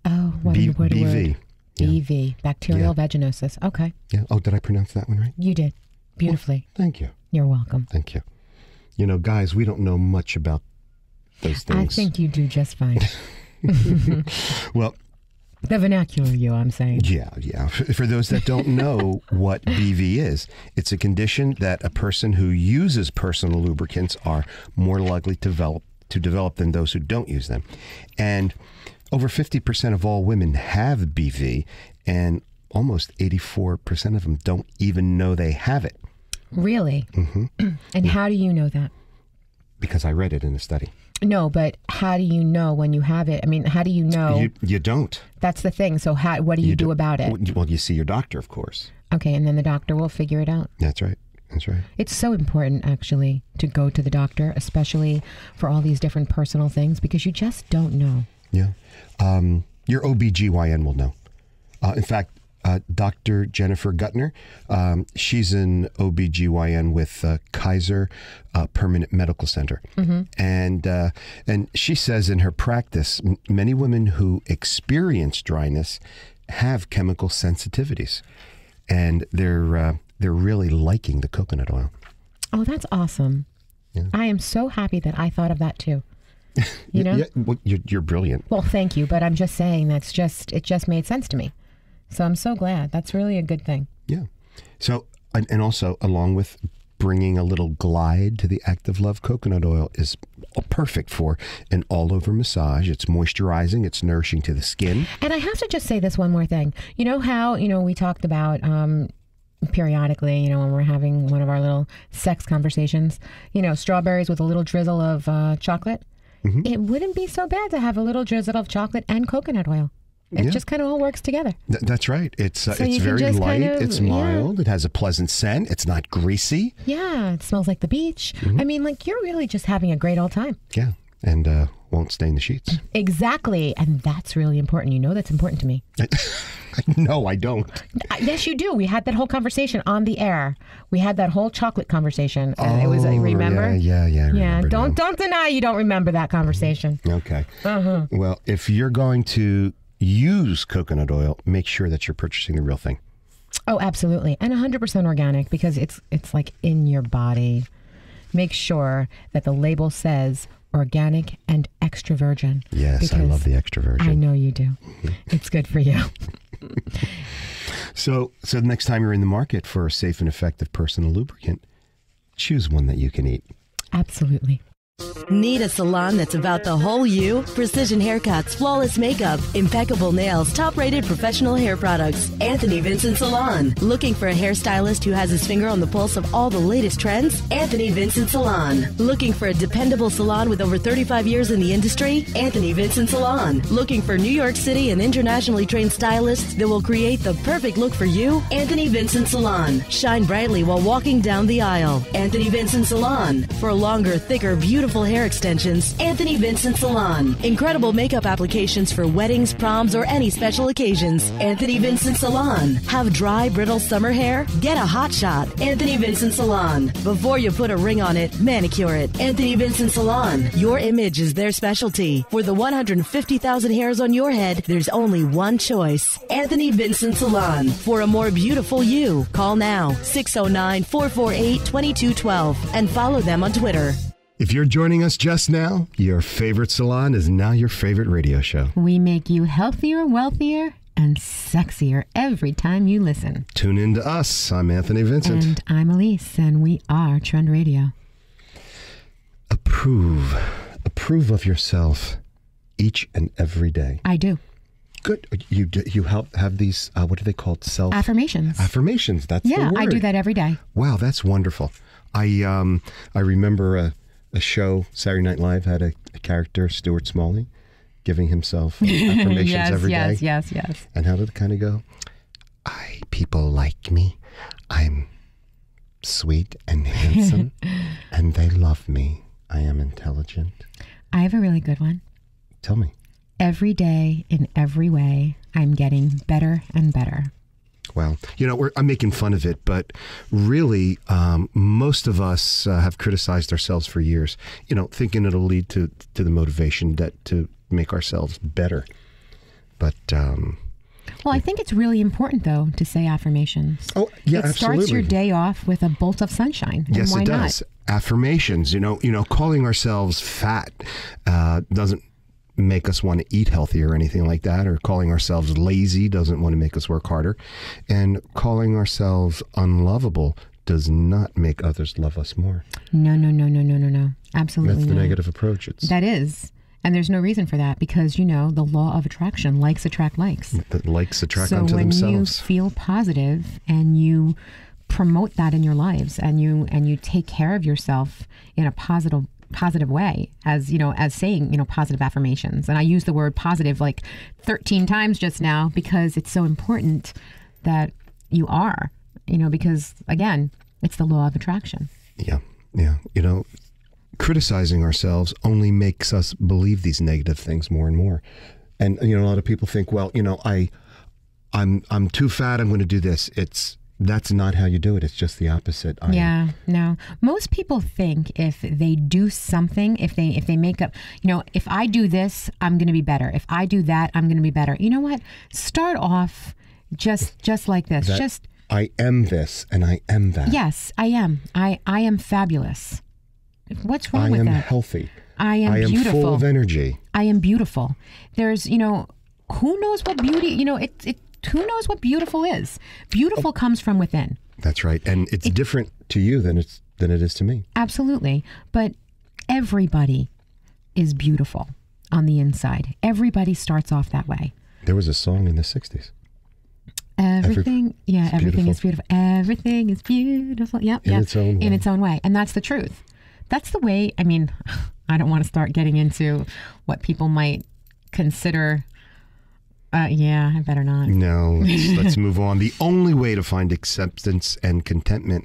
Oh, what a word. BV. BV, bacterial vaginosis. Okay. Yeah. Oh, did I pronounce that one right? You did. Beautifully. Well, thank you. You're welcome. Thank you. You know, guys, we don't know much about those things. I think you do just fine. Well, the vernacular, I'm saying. Yeah. For those that don't know what BV is, it's a condition that a person who uses personal lubricants are more likely to develop than those who don't use them. And over 50% of all women have BV, and almost 84% of them don't even know they have it. Really? Mm-hmm. And how do you know that? Because I read it in a study. No, but how do you know when you have it? I mean, how do you know? You don't. That's the thing. So what do you do about it? Well, you see your doctor, of course. Okay, and then the doctor will figure it out. That's right. That's right. It's so important, actually, to go to the doctor, especially for all these different personal things, because you just don't know. Yeah. Your OBGYN will know. In fact, Dr. Jennifer Guttner, she's an OBGYN with Kaiser Permanent Medical Center. Mm-hmm. And she says in her practice, many women who experience dryness have chemical sensitivities, and they're really liking the coconut oil. Oh, that's awesome. Yeah. I am so happy that I thought of that too. You know? Yeah, well, you're brilliant. Well, thank you, but I'm just saying it just made sense to me. So I'm so glad. That's really a good thing. Yeah. So, and also along with bringing a little glide to the act of love, coconut oil is perfect for an all-over massage. It's moisturizing. It's nourishing to the skin. And I have to just say this one more thing. You know how, we talked about periodically, when we're having one of our little sex conversations, strawberries with a little drizzle of chocolate. Mm-hmm. It wouldn't be so bad to have a little drizzle of chocolate and coconut oil. It just kind of all works together. That's right. It's very light. It's mild. It has a pleasant scent. It's not greasy. Yeah. It smells like the beach. Mm-hmm. I mean, you're really just having a great old time. Yeah. And won't stain the sheets. Exactly. And that's really important. You know that's important to me. No, I don't. Yes, you do. We had that whole conversation on the air. We had that whole chocolate conversation. It was, remember? Yeah. Yeah. Don't deny you don't remember that conversation. Okay. Uh-huh. Well, if you're going to use coconut oil, make sure that you're purchasing the real thing. Oh, absolutely. And 100% organic, because it's like in your body. Make sure that the label says organic and extra virgin. Yes, I love the extra virgin. I know you do. It's good for you. So the next time you're in the market for a safe and effective personal lubricant, choose one that you can eat. Absolutely. Need a salon that's about the whole you? Precision haircuts, flawless makeup, impeccable nails, top-rated professional hair products. Anthony Vincent Salon. Looking for a hairstylist who has his finger on the pulse of all the latest trends? Anthony Vincent Salon. Looking for a dependable salon with over 35 years in the industry? Anthony Vincent Salon. Looking for New York City and internationally trained stylists that will create the perfect look for you? Anthony Vincent Salon. Shine brightly while walking down the aisle. Anthony Vincent Salon. For longer, thicker, beautiful hair extensions, Anthony Vincent Salon. Incredible makeup applications for weddings, proms, or any special occasions. Anthony Vincent Salon. Have dry, brittle summer hair? Get a hot shot. Anthony Vincent Salon. Before you put a ring on it, manicure it. Anthony Vincent Salon. Your image is their specialty. For the 150,000 hairs on your head, there's only one choice. Anthony Vincent Salon. For a more beautiful you, call now 609-448-2212 and follow them on Twitter. If you're joining us just now, your favorite salon is now your favorite radio show. We make you healthier, wealthier, and sexier every time you listen. Tune in to us. I'm Anthony Vincent. And I'm Elise, and we are Trend Radio. Approve of yourself each and every day. I do. Good. You help have these, what are they called? Affirmations. Affirmations. That's the word. I do that every day. Wow, that's wonderful. I remember a show, Saturday Night Live had a character, Stuart Smalley, giving himself affirmations every day. Yes. And how did it kind of go? People like me. I'm sweet and handsome, and they love me. I am intelligent. I have a really good one. Tell me. Every day, in every way, I'm getting better and better. Well, I'm making fun of it, but really, most of us have criticized ourselves for years, thinking it'll lead to the motivation to make ourselves better. But well, I think it's really important, though, to say affirmations. Oh, yeah, it absolutely. Starts your day off with a bolt of sunshine. And yes, why it does. Not? Affirmations, calling ourselves fat doesn't make us want to eat healthy or anything like that, or calling ourselves lazy doesn't want to make us work harder, and calling ourselves unlovable does not make others love us more. No. Absolutely That's the not. negative approach. That is. And there's no reason for that because, the law of attraction, likes attract likes. That likes attract so unto themselves. So when you feel positive and you promote that in your lives and you take care of yourself in a positive way, as saying, positive affirmations. And I use the word positive like 13 times just now because it's so important that you are, because again, it's the law of attraction. Yeah. Criticizing ourselves only makes us believe these negative things more and more. And, a lot of people think, well, I'm too fat, I'm going to do this. That's not how you do it. It's just the opposite. No. Most people think if they do something, if they make up, if I do this, I'm going to be better. If I do that, I'm going to be better. You know what? Start off just like this. I am this and I am that. Yes, I am. I am fabulous. What's wrong with that? I am healthy. I am beautiful. Full of energy. I am beautiful. There's, who knows what beauty, who knows what beautiful is? Beautiful comes from within. That's right. And it's different to you than it is to me. Absolutely. But everybody is beautiful on the inside. Everybody starts off that way. There was a song in the 60s. Everything is beautiful. Everything is beautiful. Yep. In its own way. In its own way. And that's the truth. That's the way, I don't want to start getting into what people might consider. I better not. No, let's move on. The only way to find acceptance and contentment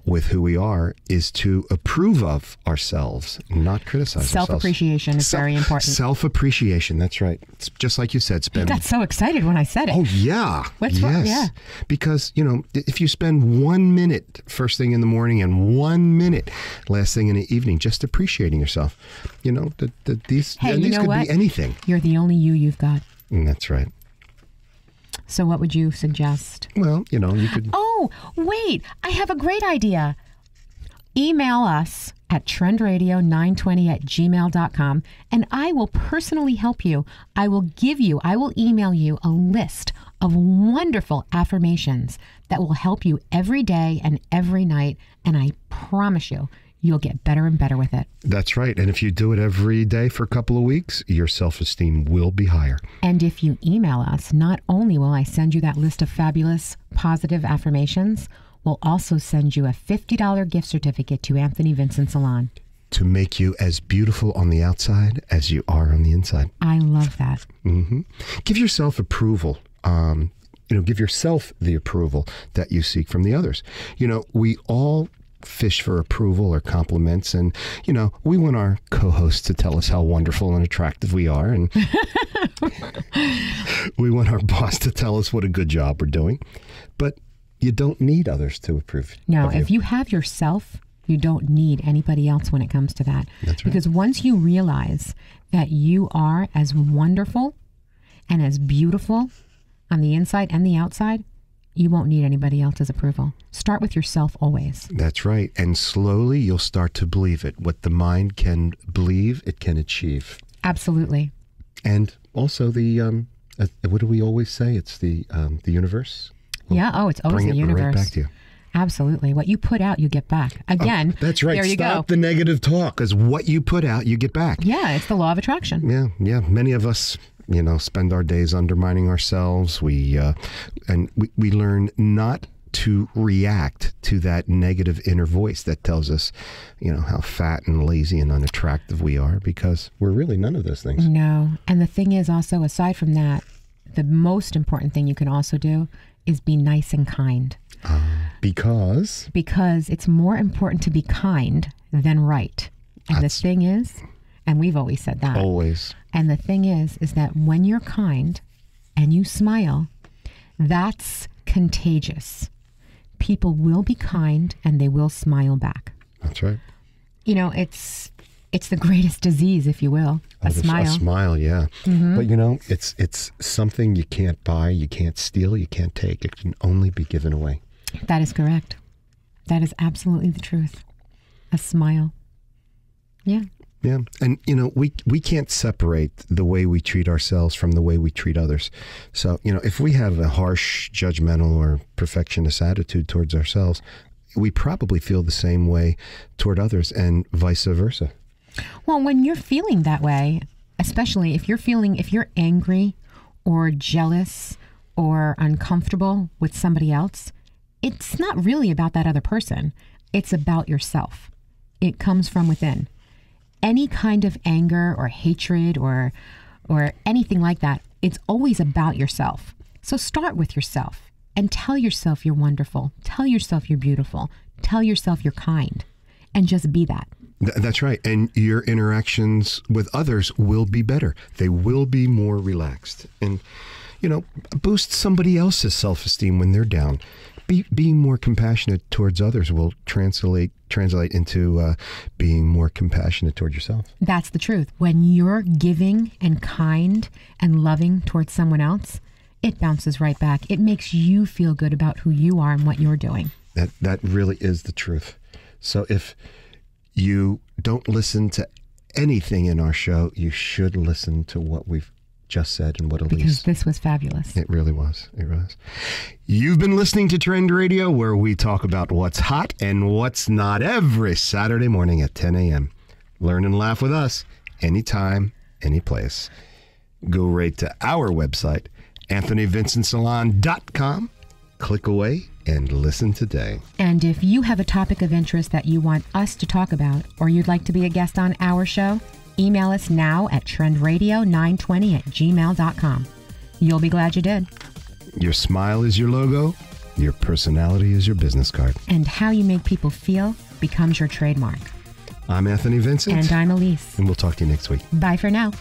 with who we are is to approve of ourselves, not criticize ourselves. Self-appreciation is very important. Self-appreciation, that's right. It's just like you said, You got so excited when I said it. Oh, yeah. What's wrong? Yeah. Because, if you spend 1 minute first thing in the morning and 1 minute last thing in the evening just appreciating yourself, these could be anything. You're the only you've got. That's right. So what would you suggest? Well, you could... Oh, wait. I have a great idea. Email us at trendradio920@gmail.com and I will personally help you. I will email you a list of wonderful affirmations that will help you every day and every night. And I promise you'll get better and better with it. That's right. And if you do it every day for a couple of weeks, your self-esteem will be higher. And if you email us, not only will I send you that list of fabulous positive affirmations, we'll also send you a $50 gift certificate to Anthony Vincent Salon. To make you as beautiful on the outside as you are on the inside. I love that. Mm-hmm. Give yourself approval. Give yourself the approval that you seek from the others. We all fish for approval or compliments, and we want our co-hosts to tell us how wonderful and attractive we are, and we want our boss to tell us what a good job we're doing, but you don't need others to approve. No, if you have yourself, you don't need anybody else when it comes to that. That's right. Because once you realize that you are as wonderful and as beautiful on the inside and the outside, you won't need anybody else's approval. Start with yourself always. That's right. And slowly you'll start to believe it. What the mind can believe, it can achieve. Absolutely. And also what do we always say? It's the universe. It's always the universe. Bring it right back to you. Absolutely. What you put out, you get back. Again, that's right. There you Stop go. the negative talk, because what you put out, you get back. Yeah, it's the law of attraction. Yeah. Many of us spend our days undermining ourselves. We learn not to react to that negative inner voice that tells us, how fat and lazy and unattractive we are, because we're really none of those things. No. And the thing is also, aside from that, the most important thing you can also do is be nice and kind. Because it's more important to be kind than right. And the thing is, and we've always said that. Always. And the thing is that when you're kind and you smile, that's contagious. People will be kind and they will smile back. That's right. It's the greatest disease, if you will. A smile. A smile, yeah. Mm-hmm. But it's something you can't buy, you can't steal, you can't take. It can only be given away. That is correct. That is absolutely the truth. A smile. Yeah. Yeah. And, we can't separate the way we treat ourselves from the way we treat others. So, if we have a harsh, judgmental, or perfectionist attitude towards ourselves, we probably feel the same way toward others, and vice versa. Well, when you're feeling that way, especially if you're angry or jealous or uncomfortable with somebody else, it's not really about that other person. It's about yourself. It comes from within. Any kind of anger or hatred or anything like that, it's always about yourself. So start with yourself and tell yourself you're wonderful. Tell yourself you're beautiful. Tell yourself you're kind, and just be that. That's right. And your interactions with others will be better. They will be more relaxed. And, boost somebody else's self-esteem when they're down. Being more compassionate towards others will translate into being more compassionate towards yourself. That's the truth. When you're giving and kind and loving towards someone else, it bounces right back. It makes you feel good about who you are and what you're doing. That really is the truth. So if you don't listen to anything in our show, you should listen to what we've just said and what Elise. Because this was fabulous. It really was. It was. You've been listening to Trend Radio, where we talk about what's hot and what's not every Saturday morning at 10 a.m. Learn and laugh with us anytime, any place. Go right to our website, AnthonyVincentSalon.com. Click away and listen today. And if you have a topic of interest that you want us to talk about, or you'd like to be a guest on our show, email us now at trendradio920@gmail.com. You'll be glad you did. Your smile is your logo. Your personality is your business card. And how you make people feel becomes your trademark. I'm Anthony Vincent. And I'm Elise. And we'll talk to you next week. Bye for now.